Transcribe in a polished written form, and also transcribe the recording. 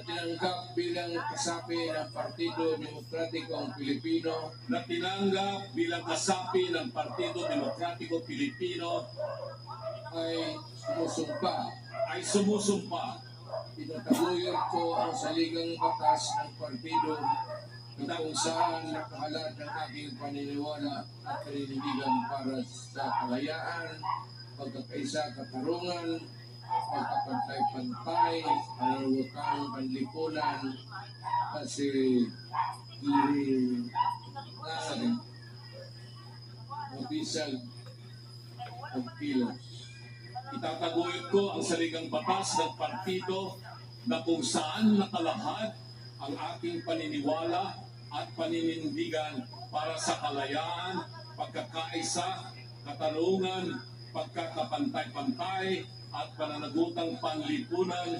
tinanggap bilang kasapi ng Partido Demokratikong Pilipino na tinanggap bilang kasapi ng Partido Demokratiko Pilipino ay sumusumpa Itataguyod ko ang saligang batas ng partido na kung saan nakahalad ang aking paniniwala at paninindigan para sa kalayaan, pagkakaisa, katarungan, pagkapantay-pantay, pananawutang panlipunan, kasi mabisag pagkilos. Itataguyod ko ang saligang batas ng partido na kung saan nakalahad ang aking paniniwala at paninindigan para sa kalayaan, pagkakaisa, katarungan, pagkakapantay-pantay at pananagutang panlipunan